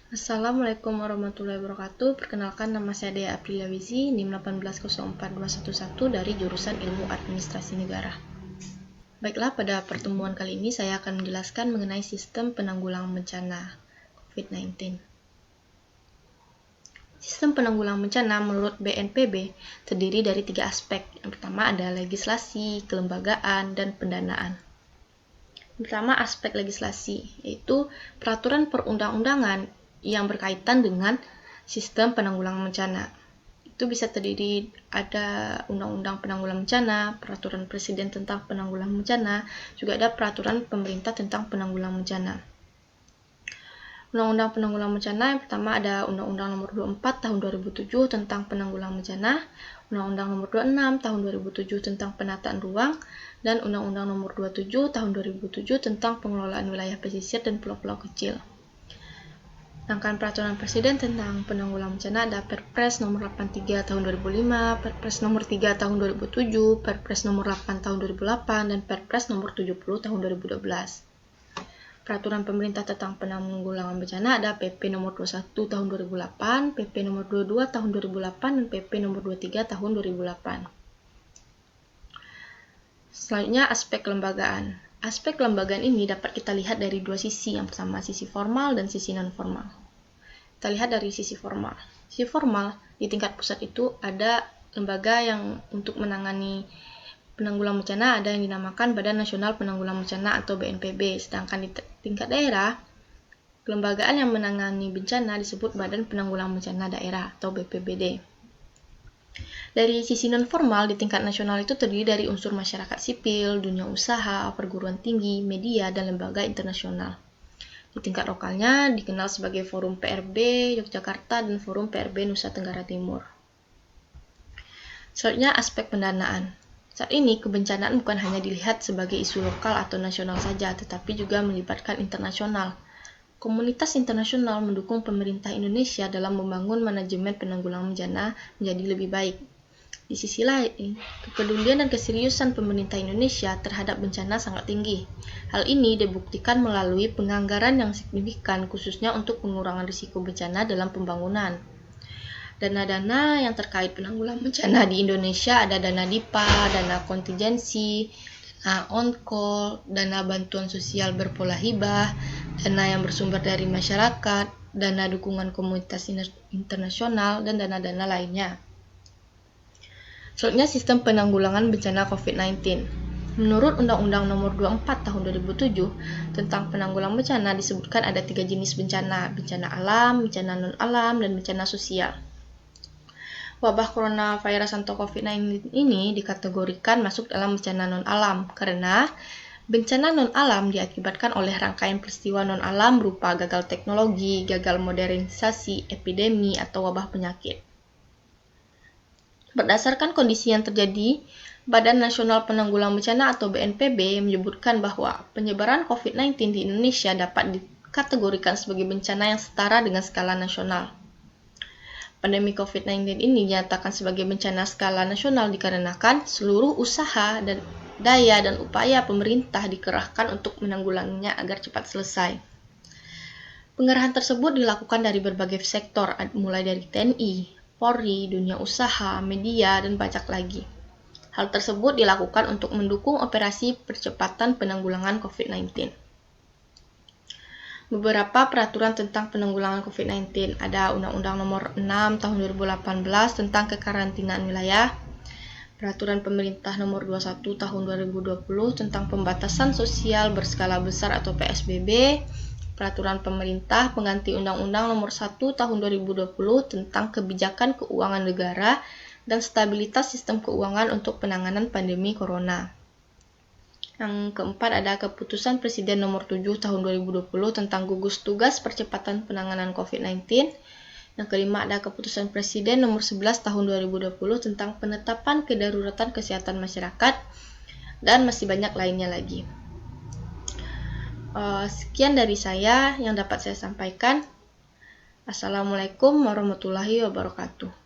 Assalamualaikum warahmatullahi wabarakatuh. Perkenalkan, nama saya Dea Aprilia Wizi, NIM 1804211 dari jurusan Ilmu Administrasi Negara. Baiklah, pada pertemuan kali ini saya akan menjelaskan mengenai sistem penanggulangan bencana COVID-19. Sistem penanggulangan bencana menurut BNPB terdiri dari 3 aspek. Yang pertama ada legislasi, kelembagaan, dan pendanaan. Pertama, aspek legislasi, yaitu peraturan perundang-undangan yang berkaitan dengan sistem penanggulangan bencana. Itu bisa terdiri ada Undang-Undang Penanggulangan Bencana, Peraturan Presiden tentang Penanggulangan Bencana, juga ada Peraturan Pemerintah tentang Penanggulangan Bencana. Undang-Undang Penanggulangan Bencana yang pertama ada Undang-Undang Nomor 24 Tahun 2007 tentang Penanggulangan Bencana, Undang-Undang Nomor 26 Tahun 2007 tentang Penataan Ruang, dan Undang-Undang Nomor 27 Tahun 2007 tentang Pengelolaan Wilayah Pesisir dan Pulau-Pulau Kecil. Rangkaian Peraturan Presiden tentang Penanggulangan Bencana ada Perpres Nomor 83 Tahun 2005, Perpres Nomor 3 Tahun 2007, Perpres Nomor 8 Tahun 2008, dan Perpres Nomor 70 Tahun 2012. Peraturan Pemerintah tentang Penanggulangan Bencana ada PP Nomor 21 Tahun 2008, PP Nomor 22 Tahun 2008, dan PP Nomor 23 Tahun 2008. Selanjutnya, aspek kelembagaan. Aspek kelembagaan ini dapat kita lihat dari dua sisi, yang pertama sisi formal dan sisi non-formal. Kita lihat dari sisi formal. Sisi formal, di tingkat pusat itu ada lembaga yang untuk menangani penanggulangan bencana ada yang dinamakan Badan Nasional Penanggulangan Bencana atau BNPB, sedangkan di tingkat daerah, kelembagaan yang menangani bencana disebut Badan Penanggulangan Bencana Daerah atau BPBD. Dari sisi non-formal, di tingkat nasional itu terdiri dari unsur masyarakat sipil, dunia usaha, perguruan tinggi, media, dan lembaga internasional. Di tingkat lokalnya dikenal sebagai Forum PRB Yogyakarta dan Forum PRB Nusa Tenggara Timur. Selanjutnya, aspek pendanaan. Saat ini, kebencanaan bukan hanya dilihat sebagai isu lokal atau nasional saja, tetapi juga melibatkan internasional. Komunitas internasional mendukung pemerintah Indonesia dalam membangun manajemen penanggulangan bencana menjadi lebih baik. Di sisi lain, kepedulian dan keseriusan pemerintah Indonesia terhadap bencana sangat tinggi. Hal ini dibuktikan melalui penganggaran yang signifikan khususnya untuk pengurangan risiko bencana dalam pembangunan. Dana-dana yang terkait penanggulangan bencana di Indonesia ada dana DIPA, dana kontingensi, dana on-call, dana bantuan sosial berpola hibah, dana yang bersumber dari masyarakat, dana dukungan komunitas internasional, dan dana-dana lainnya. Selanjutnya, sistem penanggulangan bencana COVID-19. Menurut Undang-Undang Nomor 24 Tahun 2007 tentang penanggulangan bencana disebutkan ada 3 jenis bencana, bencana alam, bencana non-alam, dan bencana sosial. Wabah coronavirus atau COVID-19 ini dikategorikan masuk dalam bencana non-alam karena bencana non-alam diakibatkan oleh rangkaian peristiwa non-alam berupa gagal teknologi, gagal modernisasi, epidemi, atau wabah penyakit. Berdasarkan kondisi yang terjadi, Badan Nasional Penanggulangan Bencana atau BNPB menyebutkan bahwa penyebaran COVID-19 di Indonesia dapat dikategorikan sebagai bencana yang setara dengan skala nasional. Pandemi COVID-19 ini dinyatakan sebagai bencana skala nasional dikarenakan seluruh usaha dan daya dan upaya pemerintah dikerahkan untuk menanggulanginya agar cepat selesai. Pengerahan tersebut dilakukan dari berbagai sektor, mulai dari TNI, Polri, dunia usaha, media, dan banyak lagi. Hal tersebut dilakukan untuk mendukung operasi percepatan penanggulangan COVID-19. Beberapa peraturan tentang penanggulangan COVID-19 ada Undang-Undang Nomor 6 Tahun 2018 tentang kekarantinaan wilayah, Peraturan Pemerintah Nomor 21 Tahun 2020 tentang pembatasan sosial berskala besar atau PSBB, Peraturan Pemerintah pengganti Undang-Undang Nomor 1 Tahun 2020 tentang kebijakan keuangan negara dan stabilitas sistem keuangan untuk penanganan pandemi corona. Yang keempat ada Keputusan Presiden Nomor 7 Tahun 2020 tentang gugus tugas percepatan penanganan COVID-19. Yang kelima ada Keputusan Presiden Nomor 11 Tahun 2020 tentang penetapan kedaruratan kesehatan masyarakat, dan masih banyak lainnya lagi. Sekian dari saya yang dapat saya sampaikan. Assalamualaikum warahmatullahi wabarakatuh.